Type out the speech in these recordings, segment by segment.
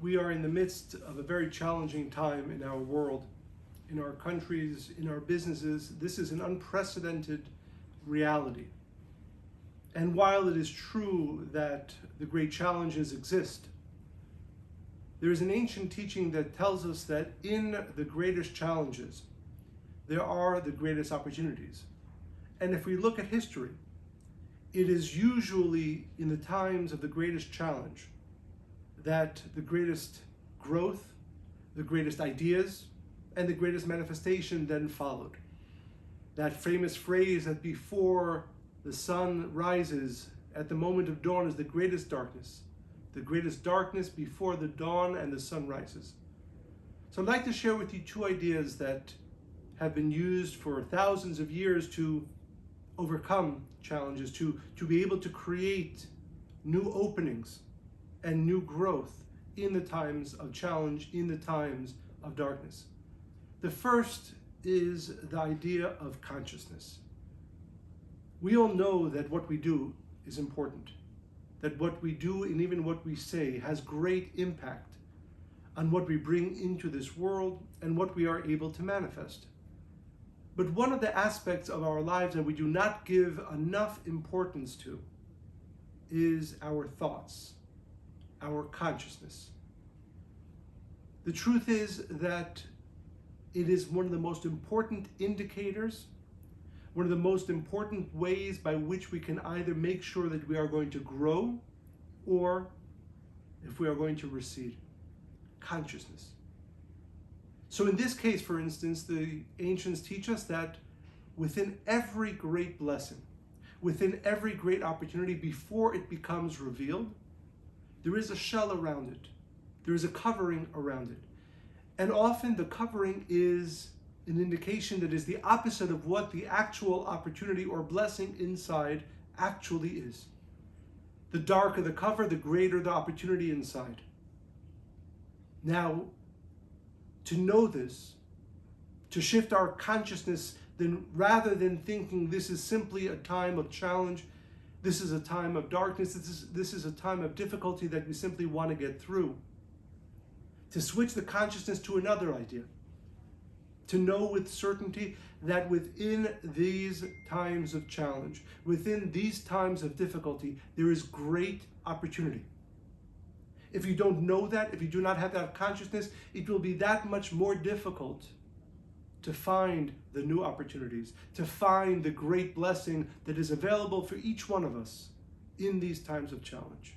We are in the midst of a very challenging time in our world, in our countries, in our businesses. This is an unprecedented reality. And while it is true that the great challenges exist, there is an ancient teaching that tells us that in the greatest challenges, there are the greatest opportunities. And if we look at history, it is usually in the times of the greatest challenge that the greatest growth, the greatest ideas, and the greatest manifestation then followed. That famous phrase that before the sun rises, at the moment of dawn is the greatest darkness before the dawn and the sun rises. So I'd like to share with you two ideas that have been used for thousands of years to overcome challenges, to be able to create new openings and new growth in the times of challenge, in the times of darkness. The first is the idea of consciousness. We all know that what we do is important, that what we do and even what we say has great impact on what we bring into this world and what we are able to manifest. But one of the aspects of our lives that we do not give enough importance to is our thoughts, our consciousness. The truth is that it is one of the most important indicators, one of the most important ways by which we can either make sure that we are going to grow or if we are going to recede. Consciousness. So in this case, for instance, the ancients teach us that within every great blessing, within every great opportunity, before it becomes revealed, there is a shell around it. There is a covering around it. And often the covering is an indication that is the opposite of what the actual opportunity or blessing inside actually is. The darker the cover, the greater the opportunity inside. Now, to know this, to shift our consciousness, then rather than thinking this is simply a time of challenge, this is a time of darkness, this is a time of difficulty that we simply want to get through. To switch the consciousness to another idea. To know with certainty that within these times of challenge, within these times of difficulty, there is great opportunity. If you don't know that, if you do not have that consciousness, it will be that much more difficult to find the new opportunities, to find the great blessing that is available for each one of us in these times of challenge.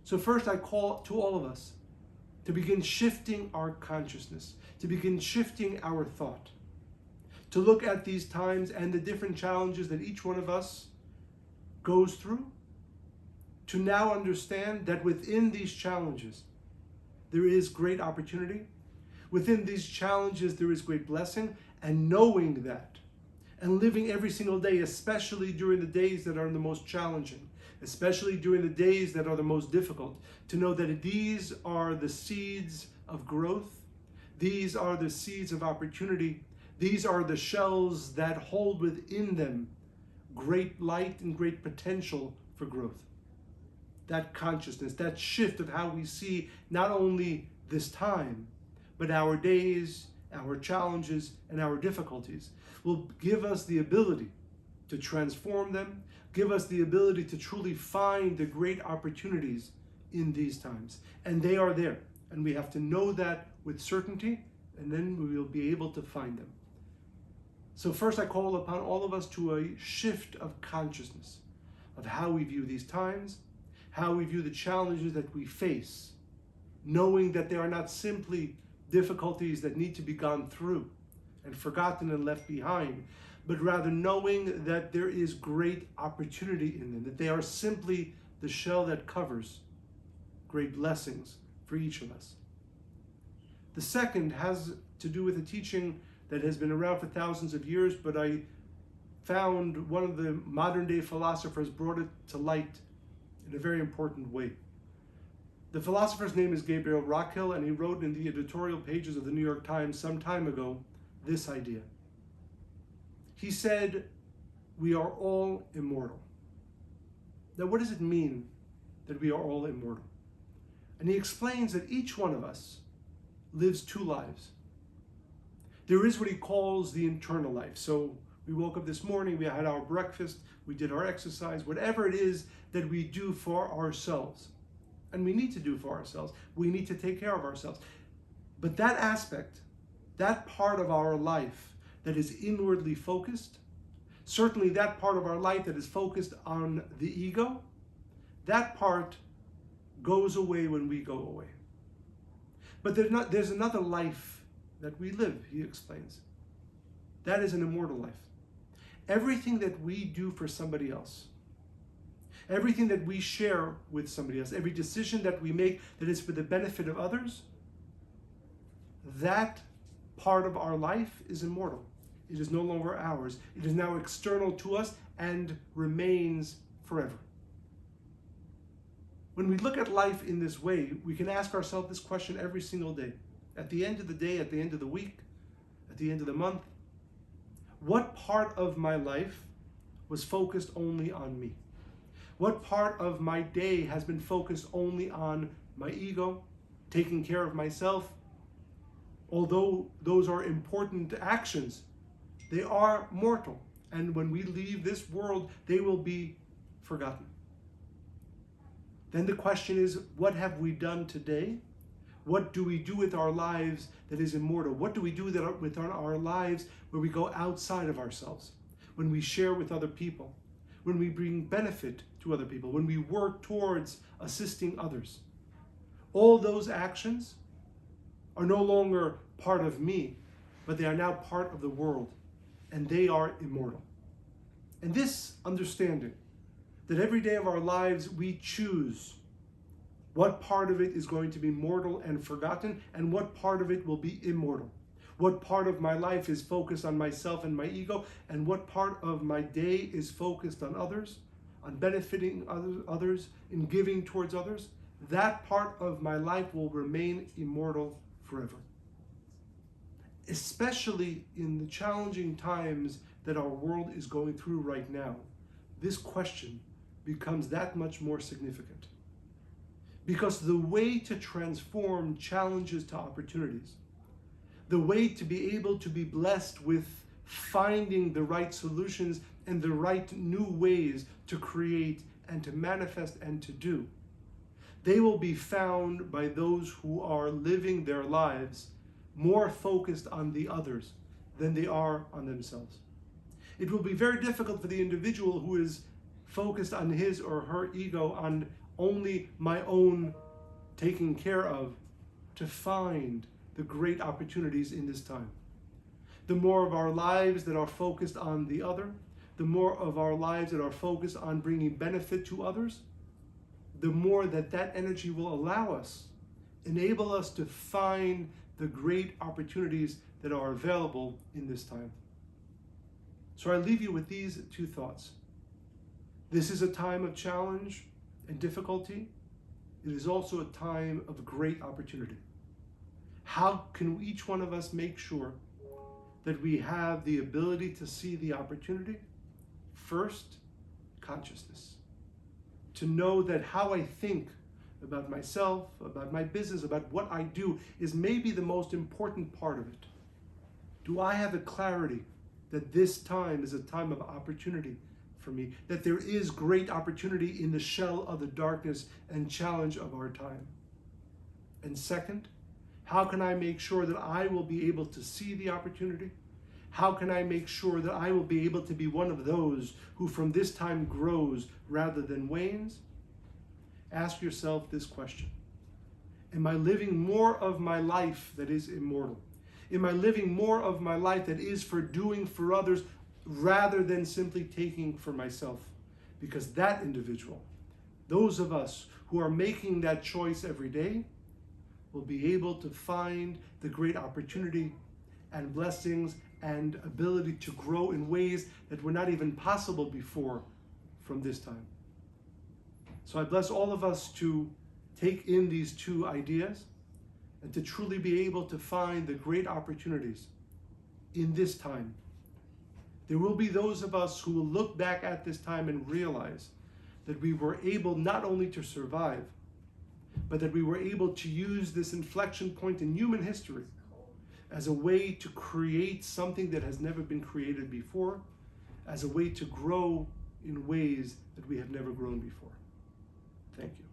So first I call to all of us to begin shifting our consciousness, to begin shifting our thought, to look at these times and the different challenges that each one of us goes through, to now understand that within these challenges, there is great opportunity. Within these challenges, there is great blessing, and knowing that and living every single day, especially during the days that are the most challenging, especially during the days that are the most difficult, to know that these are the seeds of growth, these are the seeds of opportunity, these are the shells that hold within them great light and great potential for growth. That consciousness, that shift of how we see not only this time, but our days, our challenges, and our difficulties will give us the ability to transform them, give us the ability to truly find the great opportunities in these times. And they are there. And we have to know that with certainty, and then we will be able to find them. So first I call upon all of us to a shift of consciousness of how we view these times, how we view the challenges that we face, knowing that they are not simply difficulties that need to be gone through and forgotten and left behind, but rather knowing that there is great opportunity in them, that they are simply the shell that covers great blessings for each of us. The second has to do with a teaching that has been around for thousands of years, but I found one of the modern day philosophers brought it to light in a very important way. The philosopher's name is Gabriel Rockhill, and he wrote in the editorial pages of the New York Times some time ago this idea. He said, we are all immortal. Now, what does it mean that we are all immortal? And he explains that each one of us lives two lives. There is what he calls the internal life. So we woke up this morning, we had our breakfast, we did our exercise, whatever it is that we do for ourselves. And we need to do for ourselves. We need to take care of ourselves. But that aspect, that part of our life that is inwardly focused, certainly that part of our life that is focused on the ego, that part goes away when we go away. But there's another life that we live, he explains. That is an immortal life. Everything that we do for somebody else, everything that we share with somebody else, every decision that we make that is for the benefit of others, that part of our life is immortal. It is no longer ours. It is now external to us and remains forever. When we look at life in this way, we can ask ourselves this question every single day. At the end of the day, at the end of the week, at the end of the month, what part of my life was focused only on me? What part of my day has been focused only on my ego, taking care of myself? Although those are important actions, they are mortal. And when we leave this world, they will be forgotten. Then the question is, what have we done today? What do we do with our lives that is immortal? What do we do with our lives where we go outside of ourselves? When we share with other people, when we bring benefit to other people, when we work towards assisting others. All those actions are no longer part of me, but they are now part of the world, and they are immortal. And this understanding, that every day of our lives we choose what part of it is going to be mortal and forgotten, and what part of it will be immortal. What part of my life is focused on myself and my ego, and what part of my day is focused on others, on benefiting others, in giving towards others. That part of my life will remain immortal forever. Especially in the challenging times that our world is going through right now, this question becomes that much more significant. Because the way to transform challenges to opportunities, the way to be able to be blessed with finding the right solutions and the right new ways to create and to manifest and to do, they will be found by those who are living their lives more focused on the others than they are on themselves. It will be very difficult for the individual who is focused on his or her ego, on only my own taking care of, to find the great opportunities in this time. The more of our lives that are focused on the other, the more of our lives that are focused on bringing benefit to others, the more that energy will allow us, enable us to find the great opportunities that are available in this time. So I leave you with these two thoughts. This is a time of challenge and difficulty. It is also a time of great opportunity. How can each one of us make sure that we have the ability to see the opportunity? First, consciousness. To know that how I think about myself, about my business, about what I do is maybe the most important part of it. Do I have a clarity that this time is a time of opportunity for me, that there is great opportunity in the shell of the darkness and challenge of our time? And second, how can I make sure that I will be able to see the opportunity? How can I make sure that I will be able to be one of those who from this time grows rather than wanes? Ask yourself this question. Am I living more of my life that is immortal? Am I living more of my life that is for doing for others rather than simply taking for myself? Because that individual, those of us who are making that choice every day, will be able to find the great opportunity and blessings and ability to grow in ways that were not even possible before from this time. So I bless all of us to take in these two ideas and to truly be able to find the great opportunities in this time. There will be those of us who will look back at this time and realize that we were able not only to survive, but that we were able to use this inflection point in human history as a way to create something that has never been created before, as a way to grow in ways that we have never grown before. Thank you.